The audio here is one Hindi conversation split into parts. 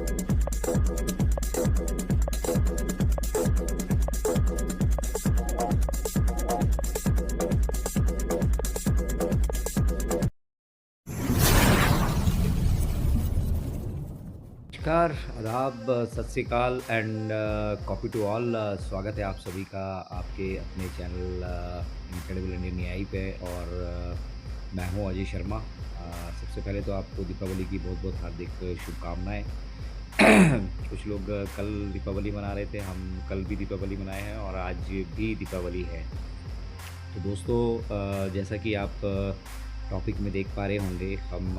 नमस्कार, आदाब, सत श्री अकाल एंड कॉफ़ी टू ऑल। स्वागत है आप सभी का आपके अपने चैनल इनक्रेडिबल इंडियन एआई पे। और मैं हूं अजय शर्मा। सबसे पहले तो आपको दीपावली की बहुत बहुत हार्दिक शुभकामनाएं। कुछ लोग कल दीपावली मना रहे थे, हम कल भी दीपावली मनाए हैं और आज भी दीपावली है। तो दोस्तों, जैसा कि आप टॉपिक में देख पा रहे होंगे, हम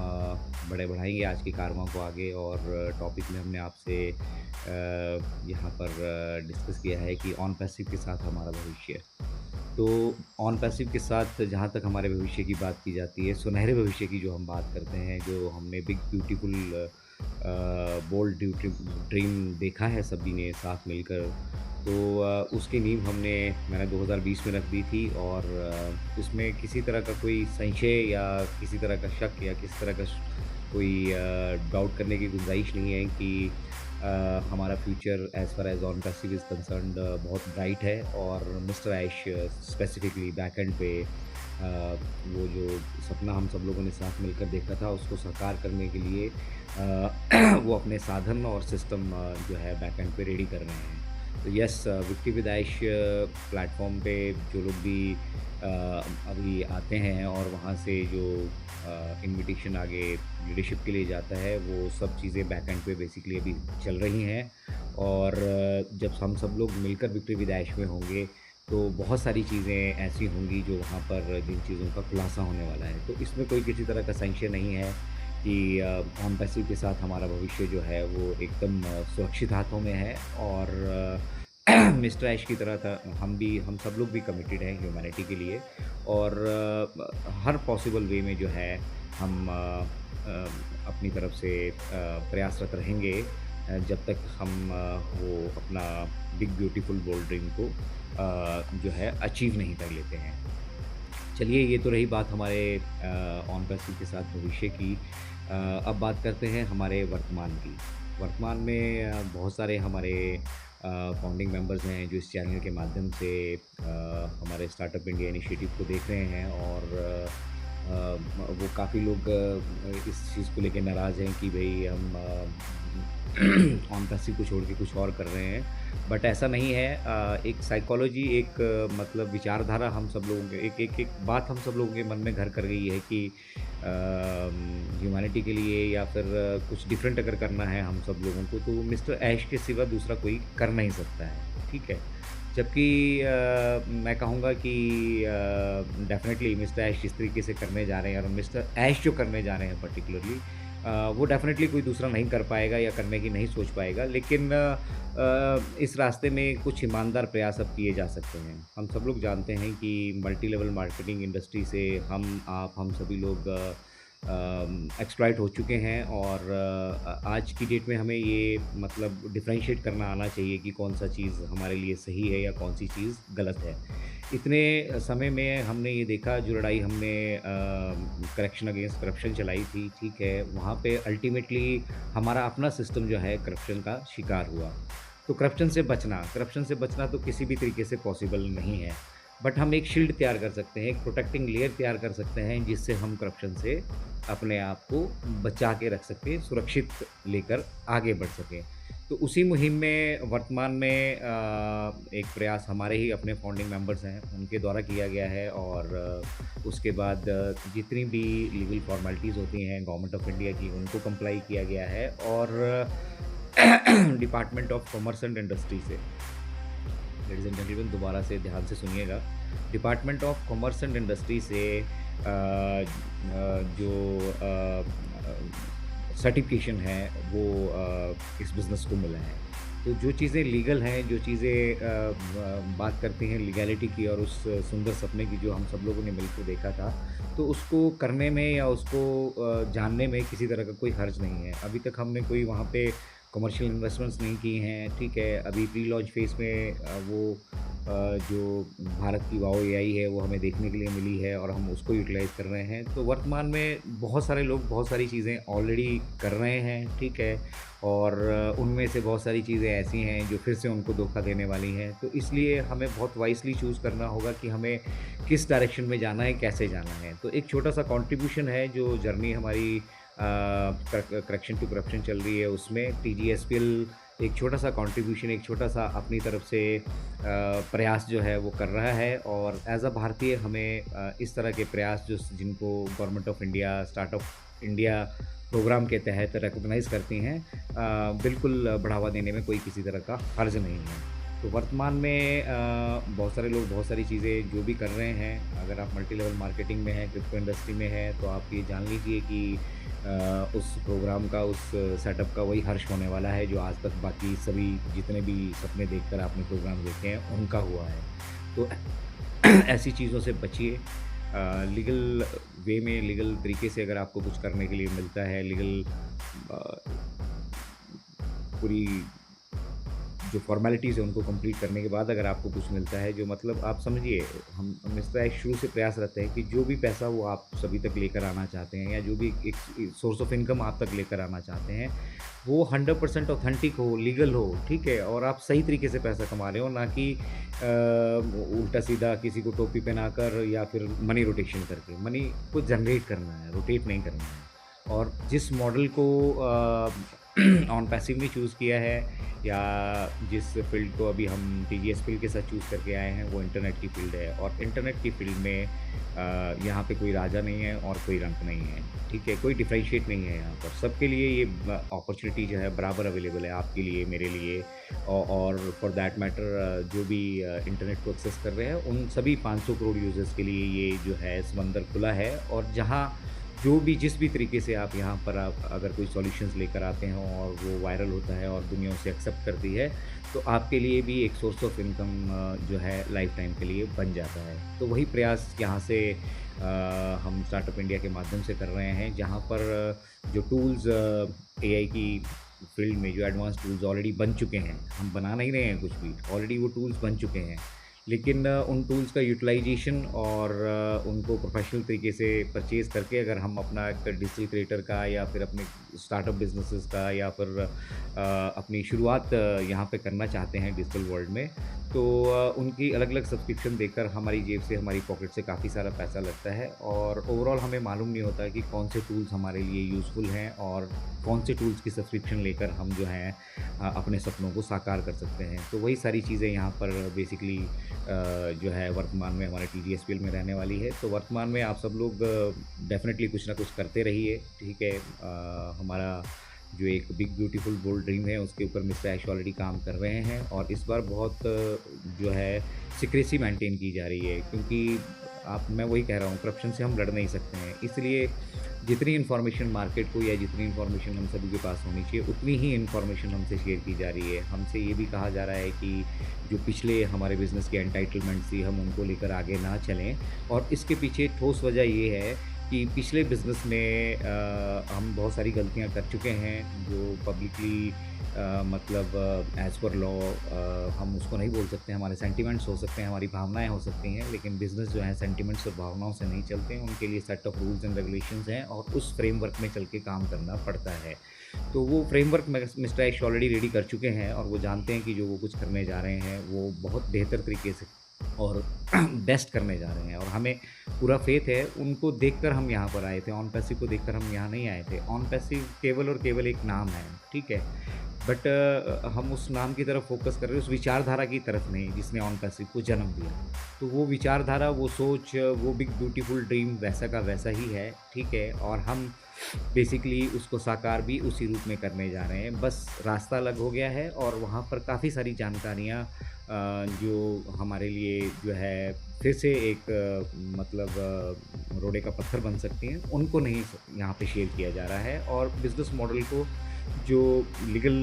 बढ़ाएंगे आज की कारवां को आगे। और टॉपिक में हमने आपसे यहाँ पर डिस्कस किया है कि ऑन पैसिव के साथ हमारा भविष्य। तो ऑन पैसिव के साथ जहाँ तक हमारे भविष्य की बात की जाती है, सुनहरे भविष्य की जो हम बात करते हैं, जो हमने बिग ब्यूटीफुल बोल्ड ड्रीम देखा है सभी ने साथ मिलकर, तो उसकी नींव मैंने 2020 में रख दी थी। और उसमें किसी तरह का कोई संशय या किसी तरह का शक या किसी तरह का कोई डाउट करने की गुंजाइश नहीं है कि हमारा future as far as on passive is concerned बहुत ब्राइट है। और मिस्टर ऐश स्पेसिफिकली बैकएंड पे वो जो सपना हम सब लोगों ने साथ मिलकर देखा था, उसको साकार करने के लिए वो अपने साधन और सिस्टम जो है बैकएंड पे रेडी कर रहे हैं। तो यस, विक्टी विद ऐश प्लेटफॉर्म पे जो लोग भी अभी आते हैं और वहाँ से जो इनविटेशन आगे लीडरशिप के लिए जाता है, वो सब चीज़ें बैकएंड पे बेसिकली अभी चल रही हैं। और जब हम सब लोग मिलकर विक्टी विद ऐश में होंगे, तो बहुत सारी चीज़ें ऐसी होंगी जो वहाँ पर जिन चीज़ों का खुलासा होने वाला है। तो इसमें कोई किसी तरह का संशय नहीं है कि ऑन पैसिव के साथ हमारा भविष्य जो है वो एकदम सुरक्षित हाथों में है। और मिस्टर ऐश की तरह था, हम सब लोग भी कमिटेड हैं ह्यूमैनिटी के लिए। और हर पॉसिबल वे में जो है हम अपनी तरफ से प्रयासरत रहेंगे जब तक हम वो अपना बिग ब्यूटीफुल बोल्ड ड्रीम को जो है अचीव नहीं कर लेते हैं। चलिए, ये तो रही बात हमारे ऑन पैसिव के साथ भविष्य की। अब बात करते हैं हमारे वर्तमान की। वर्तमान में बहुत सारे हमारे फाउंडिंग मेंबर्स हैं जो इस चैनल के माध्यम से हमारे स्टार्टअप इंडिया इनिशिएटिव को देख रहे हैं। और वो काफ़ी लोग इस चीज़ को लेकर नाराज़ हैं कि भाई हम ऑन पैसिव को छोड़ के कुछ और कर रहे हैं। बट ऐसा नहीं है। एक साइकोलॉजी, एक मतलब विचारधारा हम सब लोगों के एक बात हम सब लोगों के मन में घर कर गई है कि ह्यूमैनिटी के लिए या फिर कुछ डिफरेंट अगर करना है हम सब लोगों को, तो मिस्टर ऐश के सिवा दूसरा कोई कर नहीं सकता है, ठीक है। जबकि मैं कहूँगा कि डेफ़िनेटली मिस्टर ऐश जिस तरीके से करने जा रहे हैं और मिस्टर ऐश जो करने जा रहे हैं पर्टिकुलरली, वो डेफ़िनेटली कोई दूसरा नहीं कर पाएगा या करने की नहीं सोच पाएगा। लेकिन इस रास्ते में कुछ ईमानदार प्रयास अब किए जा सकते हैं। हम सब लोग जानते हैं कि मल्टी लेवल मार्केटिंग इंडस्ट्री से हम सभी लोग एक्सप्लॉइट हो चुके हैं। और आज की डेट में हमें ये मतलब डिफरेंशिएट करना आना चाहिए कि कौन सा चीज़ हमारे लिए सही है या कौन सी चीज़ गलत है। इतने समय में हमने ये देखा, जो लड़ाई हमने करेक्शन अगेंस्ट करप्शन चलाई थी, ठीक है, वहाँ पे अल्टीमेटली हमारा अपना सिस्टम जो है करप्शन का शिकार हुआ। तो करप्शन से बचना तो किसी भी तरीके से पॉसिबल नहीं है। बट हम एक शील्ड तैयार कर सकते हैं, एक प्रोटेक्टिंग लेयर तैयार कर सकते हैं, जिससे हम करप्शन से अपने आप को बचा के रख सकें, सुरक्षित लेकर आगे बढ़ सकें। तो उसी मुहिम में वर्तमान में एक प्रयास हमारे ही अपने फाउंडिंग मेंबर्स हैं, उनके द्वारा किया गया है। और उसके बाद जितनी भी लीगल फॉर्मेलिटीज़ होती हैं गवर्नमेंट ऑफ इंडिया की, उनको कंप्लाई किया गया है। और department of commerce and industry से, लेडीज़ एंड जेंटलमैन दोबारा से ध्यान से सुनिएगा, department of commerce and industry से जो सर्टिफिकेशन है वो इस बिज़नेस को मिला है। तो जो चीज़ें लीगल हैं, जो चीज़ें बात करती हैं लीगैलिटी की और उस सुंदर सपने की जो हम सब लोगों ने मिलकर देखा था, तो उसको करने में या उसको जानने में किसी तरह का कोई हर्ज नहीं है। अभी तक हमने कोई वहाँ पे कमर्शियल इन्वेस्टमेंट्स नहीं की हैं, ठीक है। अभी प्री लॉन्च फेज़ में वो जो भारत की वाओ एआई है वो हमें देखने के लिए मिली है और हम उसको यूटिलाइज़ कर रहे हैं। तो वर्तमान में बहुत सारे लोग बहुत सारी चीज़ें ऑलरेडी कर रहे हैं, ठीक है? और उनमें से बहुत सारी चीज़ें ऐसी हैं जो फिर से उनको धोखा देने वाली हैं। तो इसलिए हमें बहुत वाइसली चूज़ करना होगा कि हमें किस डायरेक्शन में जाना है, कैसे जाना है। तो एक छोटा-सा कंट्रीब्यूशन है जो जर्नी हमारी करेक्शन टू करप्शन चल रही है उसमें टीजीएसपीएल एक छोटा-सा कंट्रीब्यूशन, एक छोटा-सा अपनी तरफ से प्रयास जो है वो कर रहा है और एज़ अ भारतीय हमें इस तरह के प्रयास जो जिनको government of India, startup India program के तहत रिकॉग्नाइज़ करती हैं बिल्कुल बढ़ावा देने में कोई किसी तरह का हर्ज नहीं है। तो वर्तमान में बहुत सारे लोग बहुत सारी चीज़ें जो भी कर रहे हैं, अगर आप मल्टी लेवल मार्केटिंग में हैं, क्रिप्टो इंडस्ट्री में हैं, तो आप ये जान लीजिए कि उस प्रोग्राम का, उस सेटअप का वही हर्ष होने वाला है जो आज तक बाकी सभी जितने भी सपने देखकर आपने प्रोग्राम देखे हैं, उनका हुआ है। तो ऐसी चीज़ों से बचिए। लीगल वे में, लीगल तरीके से अगर आपको कुछ करने के लिए मिलता है, लीगल पूरी जो फ़ॉर्मेलिटीज़ है उनको कंप्लीट करने के बाद अगर आपको कुछ मिलता है जो मतलब आप समझिए हम इस तरह शुरू से प्रयास रहते हैं कि जो भी पैसा वो आप सभी तक लेकर आना चाहते हैं या जो भी एक सोर्स ऑफ इनकम आप तक लेकर आना चाहते हैं, वो 100% ऑथेंटिक हो, लीगल हो, ठीक है? और आप सही तरीके से पैसा कमा रहे हो, ना कि उल्टा-सीधा किसी को टोपी पहनाकर या फिर मनी रोटेशन करके। मनी को जनरेट करना है, रोटेट नहीं करना है। और जिस मॉडल को ऑन पैसिवली चूज़ किया है या जिस फ़ील्ड को अभी हम टीजीएसपीएल के साथ चूज़ करके आए हैं, वो इंटरनेट की फ़ील्ड है और इंटरनेट की फ़ील्ड में यहाँ पे कोई राजा नहीं है और कोई रंक नहीं है, ठीक है? कोई डिफरेंशिएट नहीं है यहाँ पर। सबके लिए ये अपॉर्च्युनिटी जो है बराबर अवेलेबल है, आपके लिए, मेरे लिए और फॉर दैट मैटर जो भी इंटरनेट को एक्सेस कर रहे हैं, उन सभी 500 करोड़ यूज़र्स के लिए ये जो है समंदर खुला है और जहाँ जो भी जिस भी तरीके से आप यहाँ पर आप अगर कोई सॉल्यूशंस लेकर आते हैं और वो वायरल होता है और दुनिया उसे एक्सेप्ट करती है, तो आपके लिए भी एक सोर्स ऑफ इनकम जो है लाइफ टाइम के लिए बन जाता है। तो वही प्रयास यहाँ से हम स्टार्टअप इंडिया के माध्यम से कर रहे हैं, जहाँ पर जो टूल्स एआई की फील्ड में जो एडवांस टूल्स ऑलरेडी बन चुके हैं, हम बना नहीं रहे हैं कुछ भी, ऑलरेडी वो टूल्स बन चुके हैं। लेकिन उन टूल्स का यूटिलाइजेशन और उनको प्रोफेशनल तरीके से परचेज़ करके अगर हम अपना एक डिजिटल क्रिएटर का या फिर अपने स्टार्टअप बिज़नेसेस का या फिर अपनी शुरुआत यहाँ पे करना चाहते हैं डिजिटल वर्ल्ड में, तो उनकी अलग-अलग सब्सक्रिप्शन देकर हमारी जेब से, हमारी पॉकेट से काफ़ी सारा पैसा लगता है और ओवरऑल हमें मालूम नहीं होता कि कौन से टूल्स हमारे लिए यूज़फुल हैं और कौन से टूल्स की सब्सक्रिप्शन लेकर हम जो हैं अपने सपनों को साकार कर सकते हैं। तो वही सारी चीज़ें यहाँ पर बेसिकली जो है वर्तमान में हमारे टीजीएसपीएल में रहने वाली है। तो वर्तमान में आप सब लोग डेफ़िनेटली कुछ ना कुछ करते रहिए, ठीक है? हमारा जो एक बिग ब्यूटीफुल बोल्ड ड्रीम है उसके ऊपर मिस्टर ऐश ऑलरेडी काम कर रहे हैं और इस बार बहुत जो है सीक्रेसी मेंटेन की जा रही है क्योंकि आप मैं वही कह रहा हूँ करप्शन से हम लड़ नहीं सकते हैं। इसलिए जितनी इन्फॉर्मेशन मार्केट को या जितनी इन्फॉर्मेशन हम सभी के पास होनी चाहिए उतनी ही इन्फॉर्मेशन हमसे शेयर की जा रही है। हमसे ये भी कहा जा रहा है कि जो पिछले हमारे बिज़नेस की एंटाइटलमेंट्स थी हम उनको लेकर आगे ना चलें और इसके पीछे ठोस वजह ये है कि पिछले बिज़नेस में हम बहुत सारी गलतियाँ कर चुके हैं जो पब्लिकली मतलब एज़ पर लॉ हम उसको नहीं बोल सकते। हमारे सेंटिमेंट्स हो सकते हैं, हमारी भावनाएं हो सकती हैं, लेकिन बिज़नेस जो है सेंटिमेंट्स और भावनाओं से नहीं चलते हैं। उनके लिए set of rules and regulations हैं और उस फ्रेमवर्क में चल के काम करना पड़ता है। तो वो फ्रेमवर्क मिस्टर ऐश ऑलरेडी रेडी कर चुके हैं और वो जानते हैं कि जो वो कुछ करने जा रहे हैं वो बहुत बेहतर तरीके से और बेस्ट करने जा रहे हैं और हमें पूरा फेथ है। उनको देखकर हम यहाँ पर आए थे, ऑन पैसिव को देखकर हम यहाँ नहीं आए थे। ऑन पैसिव केवल और केवल एक नाम है, ठीक है? बट हम उस नाम की तरफ फोकस कर रहे हैं, उस विचारधारा की तरफ नहीं जिसने ऑन पैसिव को जन्म दिया। तो वो विचारधारा, वो सोच, वो बिग ब्यूटीफुल ड्रीम वैसा का वैसा ही है, ठीक है? और हम बेसिकली उसको साकार भी उसी रूप में करने जा रहे हैं। बस रास्ता अलग हो गया है और वहाँ पर काफ़ी सारी जानकारियाँ जो हमारे लिए जो है फिर से एक मतलब रोड़े का पत्थर बन सकती हैं, उनको नहीं यहाँ पे शेयर किया जा रहा है और बिज़नेस मॉडल को जो लीगल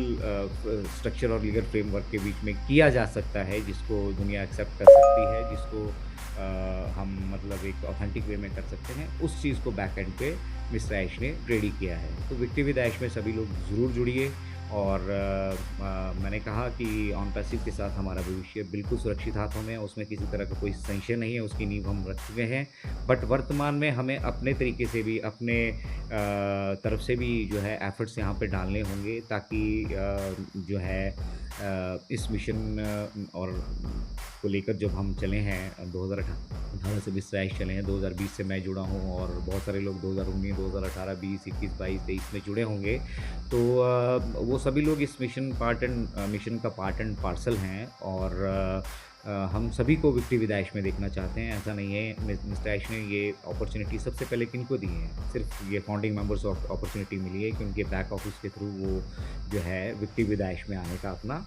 स्ट्रक्चर और लीगल फ्रेमवर्क के बीच में किया जा सकता है, जिसको दुनिया एक्सेप्ट कर सकती है, जिसको हम मतलब एक ऑथेंटिक वे में कर सकते हैं, उस चीज़ को बैक एंड पे मिस्टर ऐश ने रेडी किया है। तो विक्ट्री विद ऐश में सभी लोग ज़रूर जुड़िए और मैंने कहा कि ऑन पैसिव के साथ हमारा भविष्य बिल्कुल सुरक्षित हाथों में है, उसमें किसी तरह का कोई संशय नहीं है, उसकी नींव हम रख चुके हैं। बट वर्तमान में हमें अपने तरीके से भी अपने तरफ से भी जो है एफ़र्ट्स यहाँ पे डालने होंगे, ताकि जो है इस मिशन और को लेकर जब हम चले हैं 2018 से मिस्टर चले हैं, 2020 से मैं जुड़ा हूँ और बहुत सारे लोग 2019, 2018, 20, 21, 22, 23 में जुड़े होंगे। तो वो सभी लोग इस मिशन का पार्ट एंड पार्सल हैं, और हम सभी को विक्ट्री विद ऐश में देखना चाहते हैं। ऐसा नहीं है, मिस्टर ऐश ने ये अपॉर्च्युनिटी सबसे पहले किनको दी है? सिर्फ़ ये फाउंडिंग मेंबर्स ऑफ अपॉर्च्युनिटी मिली है कि उनके बैक ऑफ़िस के थ्रू वो जो है विक्ट्री विद ऐश में आने का अपना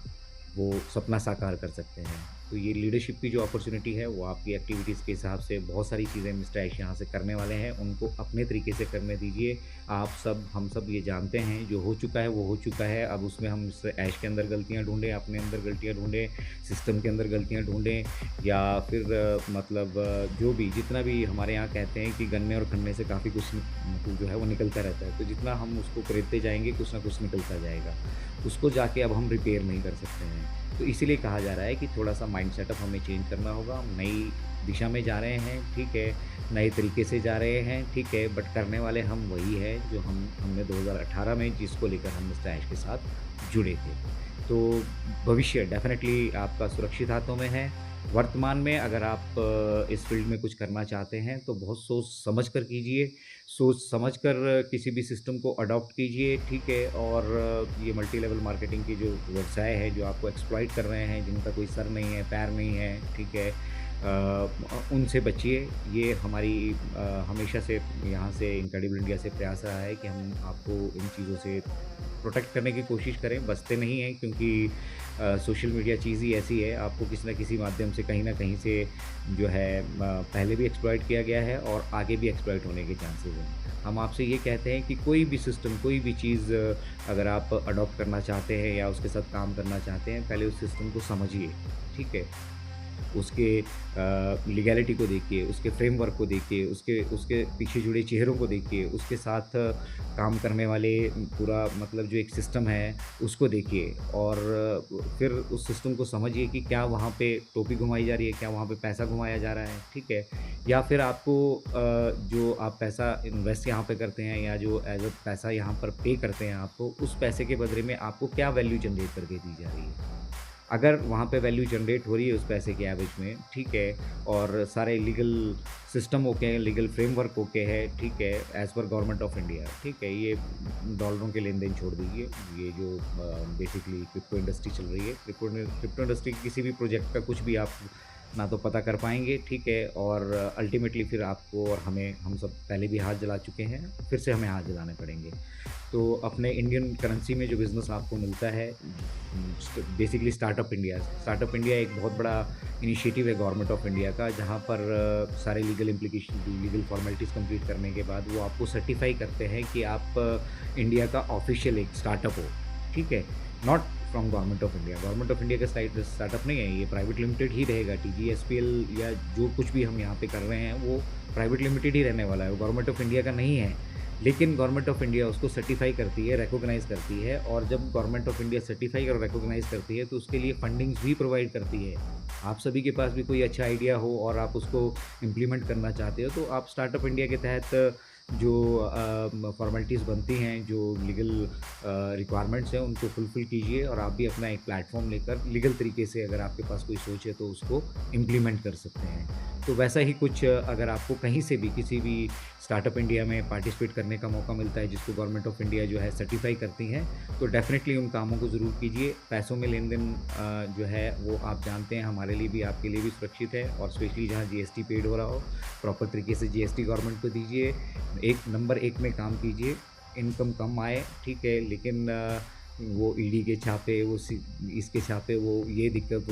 वो सपना साकार कर सकते हैं। तो ये लीडरशिप की जो अपॉर्च्युनिटी है, वो आपकी एक्टिविटीज़ के हिसाब से बहुत सारी चीज़ें मिस्टर ऐश यहाँ से करने वाले हैं, उनको अपने तरीके से करने दीजिए। आप सब हम सब ये जानते हैं, जो हो चुका है वो हो चुका है। अब उसमें हम मिस्टर ऐश के अंदर गलतियाँ ढूँढें, अपने अंदर गलतियाँ ढूँढें, सिस्टम के अंदर गलतियाँ ढूँढें, या फिर मतलब जो भी जितना भी हमारे यहाँ कहते हैं कि गन्ने और खन्ने से काफ़ी कुछ मतलब जो है वो निकलता रहता है। तो जितना हम उसको खरीदते जाएँगे, कुछ ना कुछ निकलता जाएगा। उसको जाके अब हम रिपेयर नहीं कर सकते हैं। तो इसीलिए कहा जा रहा है कि थोड़ा-सा माइंड सेटअप हमें चेंज करना होगा। हम नई दिशा में जा रहे हैं, ठीक है, नए तरीके से जा रहे हैं, ठीक है, बट करने वाले हम वही हैं जो हमने 2018 में जिसको लेकर हम मिस्टर ऐश के साथ जुड़े थे। तो भविष्य डेफ़िनेटली आपका सुरक्षित हाथों में है। वर्तमान में अगर आप इस फ़ील्ड में कुछ करना चाहते हैं, तो बहुत सोच समझ कर कीजिए। सोच समझ कर किसी भी सिस्टम को अडॉप्ट कीजिए, ठीक है? और ये मल्टी लेवल मार्केटिंग की जो व्यवसाय है, जो आपको एक्सप्लॉइट कर रहे हैं, जिनका कोई सर नहीं है, पैर नहीं है, ठीक है? उनसे बचिए। ये हमारी हमेशा से यहाँ से इनक्रेडिबल इंडिया से प्रयास रहा है कि हम आपको इन चीज़ों से प्रोटेक्ट करने की कोशिश करें, बचते नहीं हैं, क्योंकि सोशल मीडिया चीज़ ही ऐसी है, आपको किसी न किसी माध्यम से कहीं न कहीं से जो है पहले भी एक्सप्लॉइट किया गया है और आगे भी एक्सप्लॉइट होने के चांसेज़ हैं। हम आपसे ये कहते हैं कि कोई भी सिस्टम, कोई भी चीज़ अगर आप अडॉप्ट करना चाहते हैं या उसके साथ काम करना चाहते हैं, पहले उस सिस्टम को समझिए, ठीक है? उसके लीगैलिटी को देखिए, उसके फ्रेमवर्क को देखिए, उसके उसके पीछे जुड़े चेहरों को देखिए, उसके साथ काम करने वाले पूरा मतलब जो एक सिस्टम है, उसको देखिए, और फिर उस सिस्टम को समझिए कि क्या वहाँ पे टोपी घुमाई जा रही है, क्या वहाँ पे पैसा घुमाया जा रहा है, ठीक है? या फिर आपको जो आप पैसा इन्वेस्ट यहाँ पे करते हैं, या जो एज़ अ पैसा यहाँ पर पे करते हैं आपको, उस पैसे के बदले में आपको क्या वैल्यू जनरेट करके दी जा रही है? अगर वहाँ पे वैल्यू जनरेट हो रही है उस पैसे के एवरेज में, ठीक है, और सारे लीगल सिस्टम ओके हैं, लीगल फ्रेमवर्क ओके है, ठीक है, as per government of India, ठीक है, ये डॉलरों के लेन-देन छोड़ दीजिए, ये जो बेसिकली क्रिप्टो इंडस्ट्री चल रही है, क्रिप्टो इंडस्ट्री के किसी भी प्रोजेक्ट का कुछ भी आप ना तो पता कर पाएँगे, ठीक है, और अल्टीमेटली फिर आपको और हमें, हम सब पहले भी हाथ जला चुके हैं, फिर से हमें हाथ जलाने पड़ेंगे। तो अपने इंडियन करेंसी में जो बिज़नेस आपको मिलता है, बेसिकली स्टार्टअप इंडिया एक बहुत बड़ा इनिशिएटिव है गवर्नमेंट ऑफ इंडिया का, जहाँ पर सारे लीगल फॉर्मेलिटीज़ कंप्लीट करने के बाद वो आपको सर्टिफ़ाई करते हैं कि आप इंडिया का ऑफिशियल एक स्टार्टअप हो, ठीक है? Not from government of India. Government of India का स्टार्टअप नहीं है, ये प्राइवेट लिमिटेड ही रहेगा। टीजीएसपीएल या जो कुछ भी हम यहाँ पे कर रहे हैं, वो प्राइवेट लिमिटेड ही रहने वाला है, वो गवर्नमेंट ऑफ इंडिया का नहीं है। लेकिन गवर्नमेंट ऑफ इंडिया उसको सर्टिफ़ाई करती है, रिकॉग्नाइज़ करती है, और जब गवर्नमेंट ऑफ इंडिया सर्टिफ़ाई और रिकॉग्नाइज़ करती है, तो उसके लिए फंडिंग्स भी प्रोवाइड करती है। आप सभी के पास भी कोई अच्छा आइडिया हो और आप उसको इम्प्लीमेंट करना चाहते हो, तो आप स्टार्टअप इंडिया के तहत जो फॉर्मेलिटीज़ बनती हैं, जो लीगल रिक्वायरमेंट्स हैं, उनको फुलफ़िल कीजिए, और आप भी अपना एक प्लेटफ़ॉर्म लेकर लीगल तरीके से, अगर आपके पास कोई सोच है, तो उसको इम्प्लीमेंट कर सकते हैं। तो वैसा ही कुछ अगर आपको कहीं से भी किसी भी स्टार्टअप इंडिया में पार्टिसिपेट करने का मौका मिलता है, जिसको गवर्नमेंट ऑफ इंडिया जो है सर्टिफ़ाई करती हैं, तो डेफ़िनेटली उन कामों को ज़रूर कीजिए। पैसों में लेन-देन जो है वो आप जानते हैं, हमारे लिए भी, आपके लिए भी सुरक्षित है, और स्पेशली जहाँ जीएसटी पेड हो रहा हो, प्रॉपर तरीके से जीएसटी गवर्नमेंट को दीजिए। नंबर 1 में काम कीजिए, इनकम कम आए, ठीक है, लेकिन वो ईडी के छापे, वो इसके छापे, वो ये दिक्कत,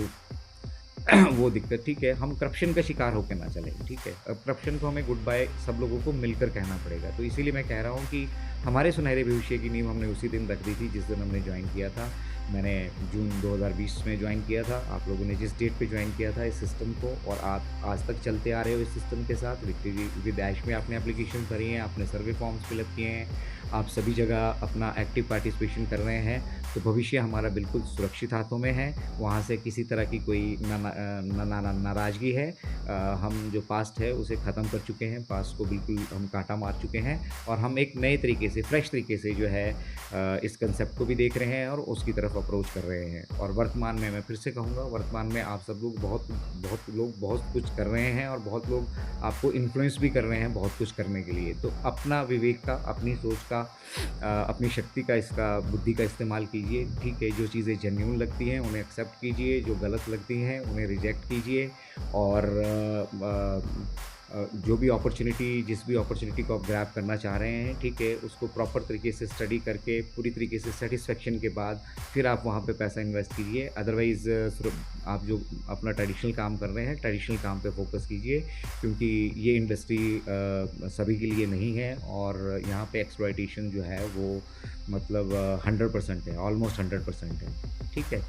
वो दिक्कत, ठीक है, हम करप्शन का शिकार होकर ना चलें, ठीक है। अब करप्शन को हमें गुड बाय सब लोगों को मिलकर कहना पड़ेगा। तो इसीलिए मैं कह रहा हूँ कि हमारे सुनहरे भविष्य की नींव हमने उसी दिन रख दी थी जिस दिन हमने ज्वाइन किया था। मैंने जून 2020 में ज्वाइन किया था। आप लोगों ने जिस डेट पे ज्वाइन किया था इस सिस्टम को, और आप आज तक चलते आ रहे हो इस सिस्टम के साथ। विक्ट्री विद ऐश में आपने एप्लीकेशन भरी हैं, आपने सर्वे फॉर्म्स फिलअप किए हैं, आप सभी जगह अपना एक्टिव पार्टिसिपेशन कर रहे हैं, तो भविष्य हमारा बिल्कुल सुरक्षित हाथों में है। वहाँ से किसी तरह की कोई नाराज़गी है। हम जो पास्ट है उसे ख़त्म कर चुके हैं, पास्ट को बिल्कुल हम काँटा मार चुके हैं और हम एक नए तरीके से, फ्रेश तरीके से जो है इस कंसेप्ट को भी देख रहे हैं और उसकी तरफ अप्रोच कर रहे हैं। और वर्तमान में मैं फिर से कहूँगा, वर्तमान में आप सब लोग बहुत कुछ कर रहे हैं और बहुत लोग आपको इन्फ्लुएंस भी कर रहे हैं बहुत कुछ करने के लिए। तो अपना विवेक का, अपनी सोच का, अपनी शक्ति का, इसका बुद्धि का इस्तेमाल कीजिए, ठीक है? जो चीज़ें जेन्युइन लगती हैं उन्हें एक्सेप्ट कीजिए, जो गलत लगती हैं उन्हें रिजेक्ट कीजिए और जो भी अपॉर्चुनिटी, जिस भी अपॉर्चुनिटी को आप ग्रैब करना चाह रहे हैं, ठीक है? उसको प्रॉपर तरीके से स्टडी करके, पूरी तरीके से सैटिस्फैक्शन के बाद फिर आप वहाँ पे पैसा इन्वेस्ट कीजिए। अदरवाइज़ सिर्फ आप जो अपना ट्रेडिशनल काम कर रहे हैं, ट्रेडिशनल काम पे फोकस कीजिए, क्योंकि ये इंडस्ट्री सभी के लिए नहीं है और यहाँ पे एक्सप्लॉयटेशन जो है वो मतलब 100% है, ऑलमोस्ट 100% है, ठीक है?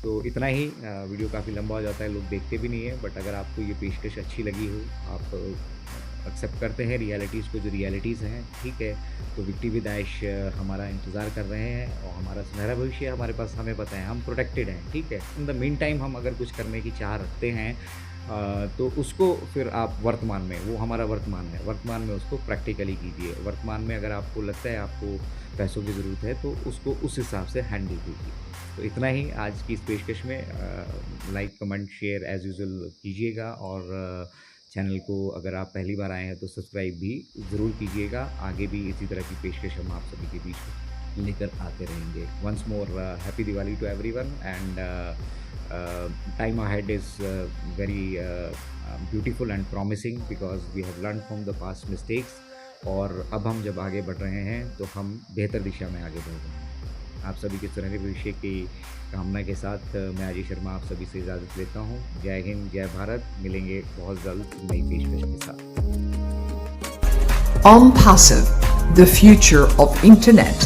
तो इतना ही। वीडियो काफ़ी लंबा हो जाता है, लोग देखते भी नहीं है, बट अगर आपको ये पेशकश अच्छी लगी हो, आप एक्सेप्ट करते हैं रियलिटीज़ को, जो रियलिटीज़ हैं, ठीक है? तो विक्टी विद ऐश हमारा इंतज़ार कर रहे हैं और हमारा सुनहरा भविष्य हमारे पास, हमें पता है, हम प्रोटेक्टेड हैं, ठीक है? इन द मीन टाइम हम अगर कुछ करने की चाह रखते हैं तो उसको फिर आप वर्तमान में, वो हमारा वर्तमान है, वर्तमान में उसको प्रैक्टिकली कीजिए। वर्तमान में अगर आपको लगता है आपको पैसों की ज़रूरत है, तो उसको उस हिसाब से हैंडल कीजिए। तो इतना ही आज की इस पेशकश में। Like, comment, share as usual कीजिएगा और चैनल को अगर आप पहली बार आए हैं तो सब्सक्राइब भी ज़रूर कीजिएगा। आगे भी इसी तरह की पेशकश हम आप सभी के बीच लेकर आते रहेंगे। Once more happy Diwali to everyone and time ahead is very beautiful and promising because we have learned from the past mistakes और अब हम जब आगे बढ़ रहे हैं तो हम बेहतर दिशा में आगे बढ़ रहे हैं। आप सभी के सुनहरे भविष्य की कामना के साथ मैं अजय शर्मा आप सभी से इजाज़त लेता हूँ। जय हिंद, जय भारत। मिलेंगे बहुत जल्द नई पेशकश के साथ। OnPassive, the future of internet.